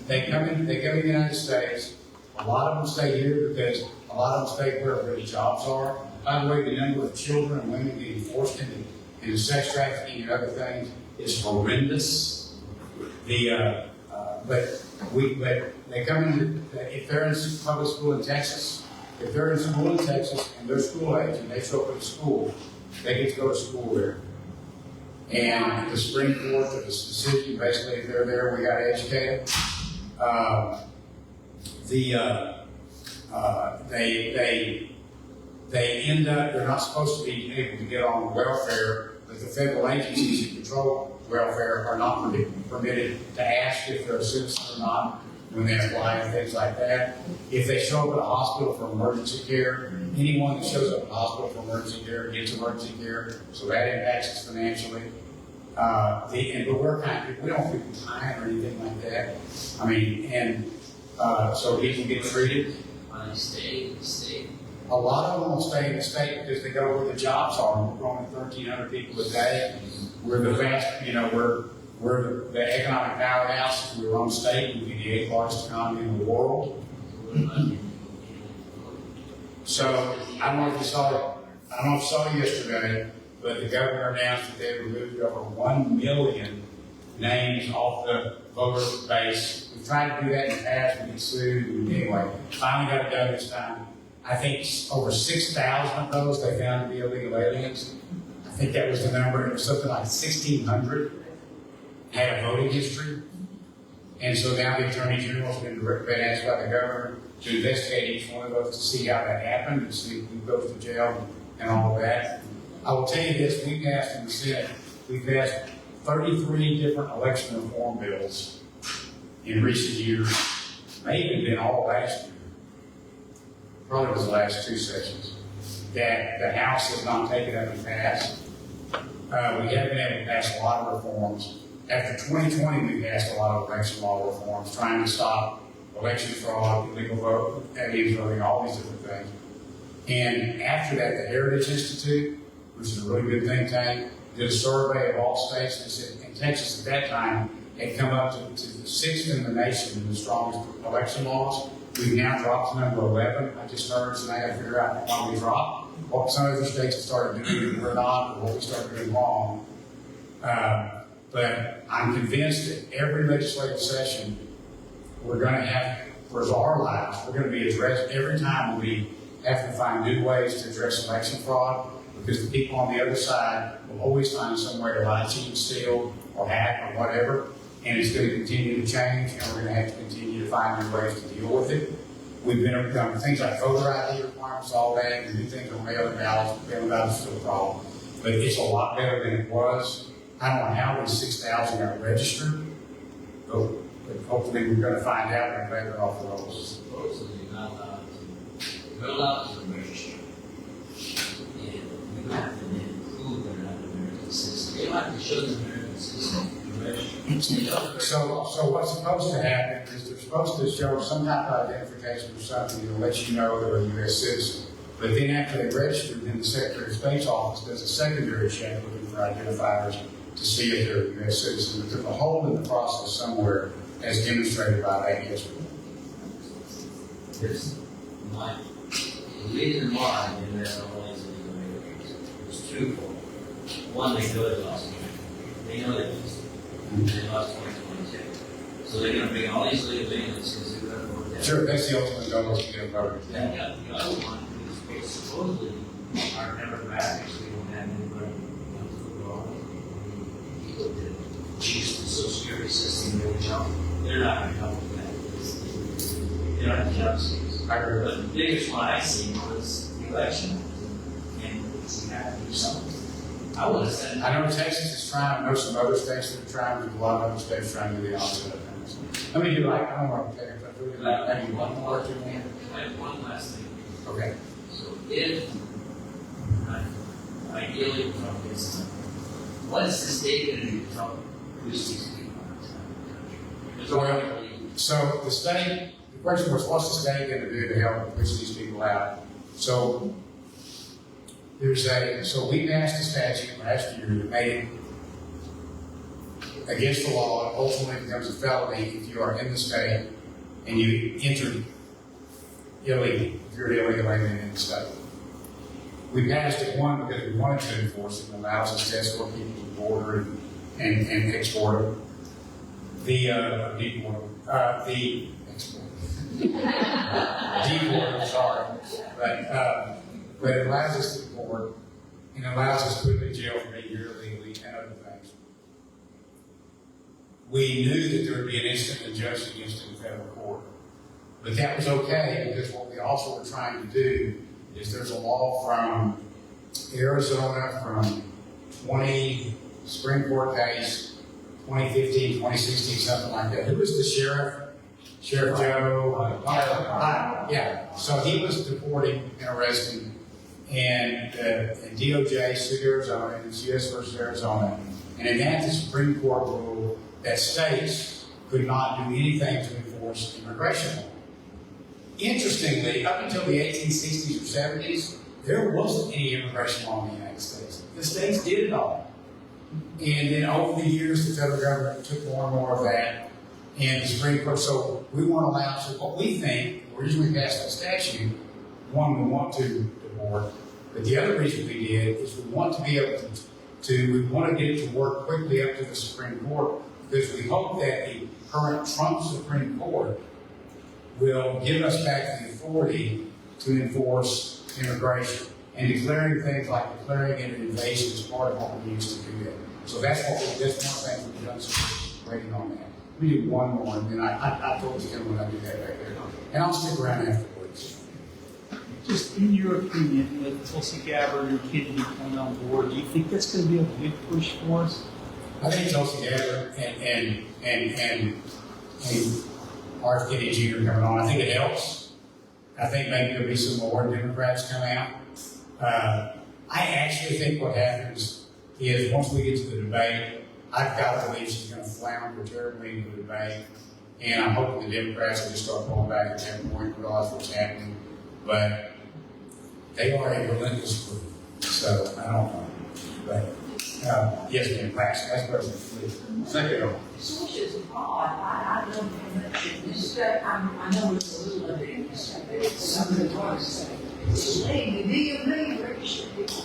they come in the United States. A lot of them stay here because a lot of them stay where the jobs are. By the way, the number of children and women getting forced into sex trafficking and other things is horrendous. But they come in, if they're in public school in Texas, if they're in school in Texas and they're school age and they show up at school, they get to go to school there. And the Supreme Court took this decision, basically, if they're there, we got to educate them. They end up, they're not supposed to be able to get on welfare, but the federal agencies who control welfare are not permitted to ask if they're a citizen or not when they apply and things like that. If they show up at a hospital for emergency care, anyone that shows up at a hospital for emergency care gets emergency care, so that impacts us financially. But we don't do time or anything like that. I mean, so people get treated. A lot of them will stay in the state because they go where the jobs are. We're growing 1,300 people a day. We're the we're the economic powerhouse. We're on state. We'd be the 8th largest economy in the world. So I don't know if you saw it yesterday, but the governor announced that they removed over 1 million names off the voter base. We've tried to do that in the past. We get sued. Anyway, finally got it done this time. I think over 6,000 of those they found to be illegal aliens. I think that was the number. It was something like 1,600 had a voting history. And so now the Attorney General has been asked by the governor to investigate each one of those to see how that happened, to see who goes to jail and all of that. I will tell you this, we passed in the Senate, we passed 33 different election reform bills in recent years. May have been all last year. Probably was the last 2 sessions, that the House has not taken up and passed. We have been able to pass a lot of reforms. After 2020, we passed a lot of election law reforms, trying to stop election fraud, illegal vote, aliens voting, all these different things. And after that, the Heritage Institute, which is a really good think tank, did a survey of all states, and said, in Texas at that time, had come up to the 6th in the nation in the strongest election laws. We've now dropped to number 11. I just heard, so now I got to figure out why we dropped. What some other states have started doing and we're not, or what we started doing wrong. But I'm convinced that every legislative session we're going to have, for our lives, we're going to be addressed every time we have to find new ways to address election fraud, because the people on the other side will always find some way to lie, cheat, and steal, or hack, or whatever. And it's going to continue to change, and we're going to have to continue to find new ways to deal with it. We've been done things like voter ID requirements, all that, and new things on mail-in ballots. Mail-in ballots is still a problem, but it's a lot better than it was. I don't know how these 6,000 got registered, but hopefully we're going to find out when they're off the rolls. Supposedly you're not allowed to register. And you have to then prove they're not an American citizen. They don't have to show the American licenses and register. So what's supposed to happen is they're supposed to show some type of identification or something to let you know they're a U.S. citizen. But then after they register, then the Secretary of State's office does a secondary check looking for identifiers to see if they're a U.S. citizen. But there's a hole in the process somewhere as demonstrated by that history. There's the reason why they have all these illegal immigrants is twofold. One, they know they lost country. They know they lost it. They lost 2022. So they're going to bring all these illegal immigrants because they're going to work that. Sure, that's the ultimate goal, is to get a voter. Then the other one is supposedly our demographics. We don't have anybody abroad. People that choose the Social Security system, they're not going to help with that. They don't have job seekers. I But the biggest one I seen was the election, and we had to do something. I would have said, know Texas is trying, I know some other states that are trying, there's a lot of other states trying to do the opposite of things. Let me do I don't want to take it, but maybe one more or two more. I have one last thing. Okay. So if, ideally from this time, what is the state going to do to help boost these people out of the country? So the state, the question was, what's the state going to do to help push these people out? So so we passed a statute last year that made it against the law, and ultimately becomes a felony if you are in the state and you enter illegally, if you're an illegal alien in the state. We passed it, one, because we wanted to enforce it, and allows us to escort people to the border and export them. Deport them, sorry. But it allows us to deport, and allows us to put them in jail for being here illegally and other things. We knew that there would be an instant injunction against it in federal court. But that was okay, because what we also were trying to do is there's a law from Arizona from 20 Supreme Court case, 2015, 2016, something like that. Who was the sheriff? Sheriff Joe? Yeah. So he was deporting and arresting, and DOJ sued Arizona, and it's U.S. versus Arizona. And in that, the Supreme Court ruled that states could not do anything to enforce immigration law. Interestingly, up until the 1860s or 70s, there wasn't any immigration law in the United States. The states did it all. And then over the years, the federal government took more and more of that, and the Supreme Court, so we weren't allowed to, what we think, the reason we passed that statute, one, we want to deport, but the other reason we did is we want to be able we want to get it to work quickly up to the Supreme Court, because we hope that the current Trump Supreme Court will give us back the authority to enforce immigration, and declaring things like declaring it an invasion is part of what we used to do that. So that's one thing we've done, so we're waiting on that. We do one more, and then I told the gentleman I'd do that back there. And I'll stick around afterwards. Just in your opinion, with Tulsi Gabbard and Kennedy coming on board, do you think that's going to be a big push for us? I think Tulsi Gabbard and R. Kennedy Jr. coming on, I think it helps. I think maybe there'll be some more Democrats come out. I actually think what happens is once we get to the debate, I've got to believe she's going to flounder terribly into the debate, and I'm hoping the Democrats will just start pulling back at that point, realize what's happening. But they are a relentless group, so I don't know. But yes, ma'am. Last question, please. Second. So which is odd, I don't mention this, I know it's a little bit, some of the drugs, it's legal, do you really register people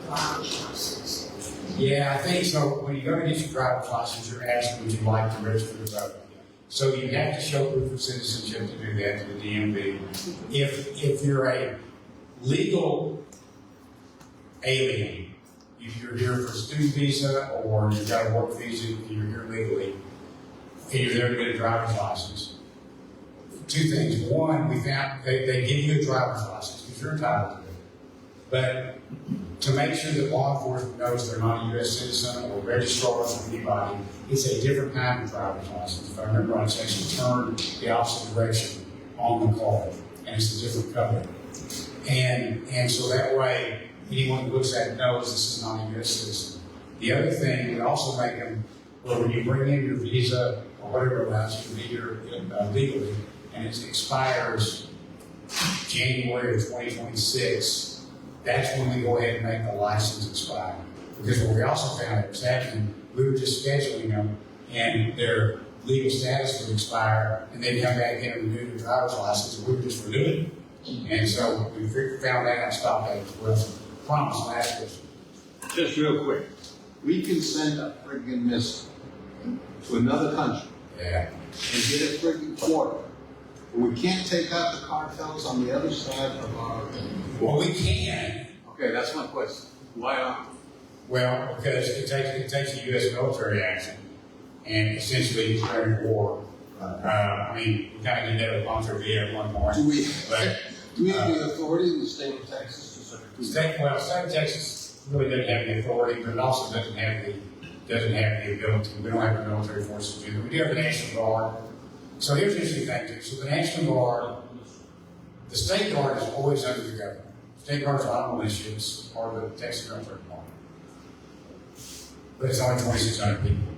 driver's license? Yeah, I think so. When you go to get your driver's license, you're asked, would you like to register to vote? So you have to show proof of citizenship to do that to the DMV. If you're a legal alien, if you're here for a student visa or you've got a work visa, if you're here legally, and you're there to get a driver's license, two things. One, we found they give you a driver's license because you're entitled to it. But to make sure that law enforcement knows they're not a U.S. citizen or registrars or anybody, it's a different kind of driver's license. If I remember right, it's actually turned the opposite direction on the card, and it's a different color. And so that way, anyone who looks at it knows this is not a U.S. citizen. The other thing, we also make them, where when you bring in your visa or whatever allows you to be here legally, and it expires January of 2026, that's when we go ahead and make the license expire. Because what we also found that was happening, we were just scheduling them, and their legal status would expire, and they'd come back in and renew their driver's license, and we were just renewing it. And so we found that and stopped that as well. Promise last year. Just real quick, we can send a friggin' missile to another country Yeah. and get a friggin' quarter. We can't take out the cartels on the other side of our. Well, we can. Okay, that's my question. Why not? Well, because it takes a U.S. military action, and essentially declaring war. I mean, we kind of did that with Montevideo at one point. Do we But have the authority in the state of Texas to sort of do that? state of Texas really doesn't have the authority, but it also doesn't have the ability. We don't have the military forces to do that. We do have the National Guard. So here's the interesting thing too. So the National Guard, the State Guard is always under the government. State Guard is not a militia, it's part of the Texas military department. But it's only 2,600 people.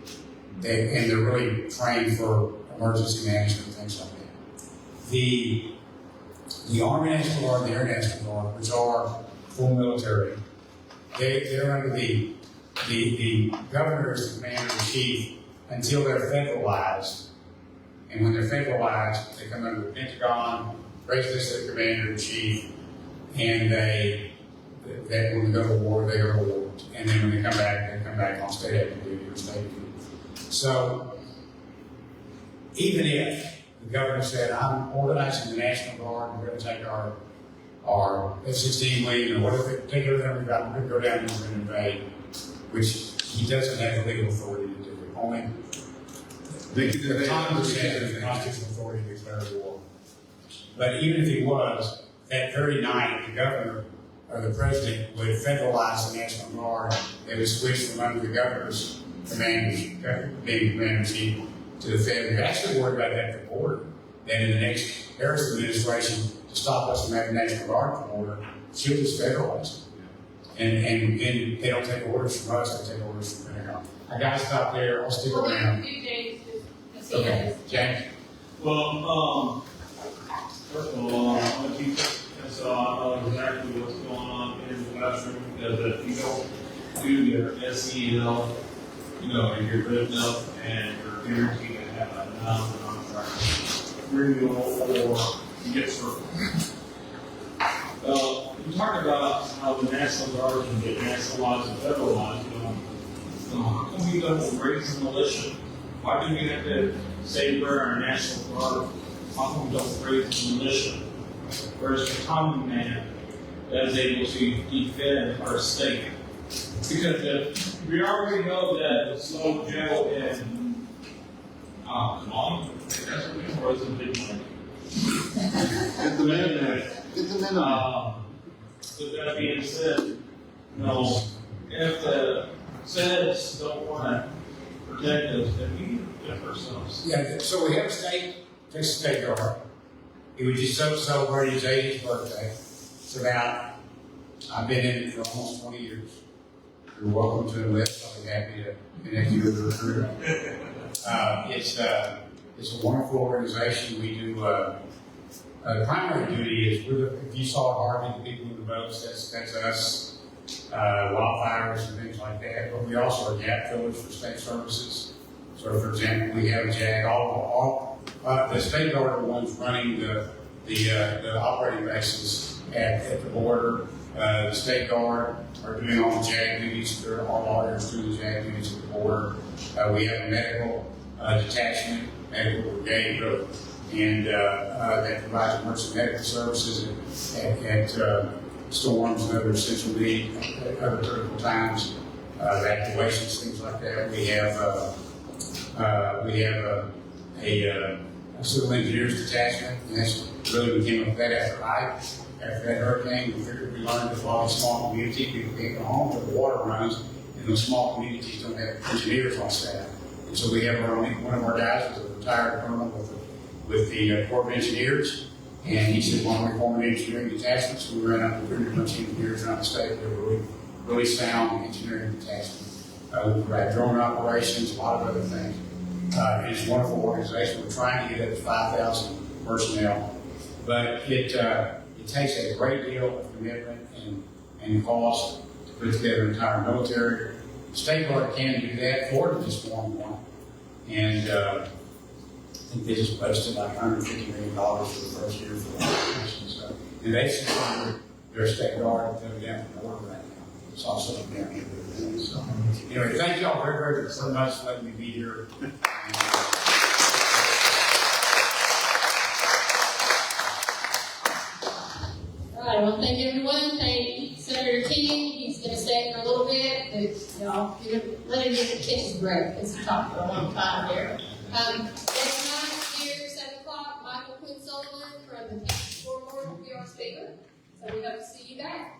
And they're really trained for emergency management and things like that. The Army National Guard and the Air National Guard, which are full military, they're under the governor is the commander-in-chief until they're federalized. And when they're federalized, they come under the Pentagon, residence of the commander-in-chief, and when they go to war, they go to war. And then when they come back on state active duty or state duty. So, even if the governor said, I'm organizing the National Guard, we're going to take our F-16 wing, or whatever, take everything we've got, we're going to go down and we're going to invade, which he doesn't have the legal authority to do. Only the Congress has the constitutional authority to declare war. But even if he was, that very night, the governor or the president would federalize the National Guard. They would switch from under the governor's being commander-in-chief to the Fed. We're actually worried about that at the border. That in the next Harris administration, to stop us from having the National Guard at the border, she'll just federalize it. And they don't take orders from us, they take orders from the Pentagon. I got to stop there. I'll stick around. Okay, James. Well, first of all, I'm a teacher, and so I know exactly what's going on in the classroom, because if you don't do your SEL, if you're good enough and you're guaranteed to have a non-contract renewal or you get circled. You talked about how the National Guard can get nationalized and federalized. How come we don't raise the militia? Why do we have to say we're our National Guard? How come we don't raise the militia? Where's the common man that is able to defend our state? Because we already know that the slow jail in come on, that's what we was a big money. Get the minimum. Get the minimum. With that being said, if the Feds don't want to protect us, then we protect ourselves. Yeah, so we have a Texas State Guard. He was just celebrating his 80th birthday. It's about, I've been in it for almost 20 years. You're welcome to enlist. I'll be happy to connect you with the recruiter. It's a wonderful organization. We do, the primary duty is, if you saw Harvey, the people in the boats, that's us, wildfires and things like that. But we also are gap fillers for state services. So, for example, we have a JAG. The State Guard are the ones running the operating bases at the border. The State Guard are doing all the JAG duties. They're all lawyers doing the JAG duties at the border. We have a medical detachment, medical brigade, and that provides emergency medical services at storms and other essential need, other critical times, evacuations, things like that. We have a civil engineers detachment, and that's really we came up with that after that hurricane. We figured we learned that a lot of small community people can't go home where the water runs, and those small communities don't have engineers on staff. And so we have one of our guys was a retired colonel with the Corps of Engineers, and he said, "Why don't we form an engineering detachment?" So we ran up with pretty much engineers around the state. They were really sound engineering detachment. We've got drone operations, a lot of other things. It's a wonderful organization. We're trying to get it to 5,000 personnel, but it takes a great deal of commitment and cost to put together an entire military. State Guard can do that. Florida just formed one, and I think they just budgeted like $150 million for the first year for the operation. So, and they suspended their State Guard that they're down in order right now. It's also down here. So, anyway, thank y'all very, very so much for letting me be here. All right, I want to thank everyone. Thank Senator King. He's going to stay for a little bit, but y'all, let him get his break because he talked for a long time there. Next night here, 7 o'clock, Michael Quinn Sullivan from the Texas Board will be our speaker. So we hope to see you back.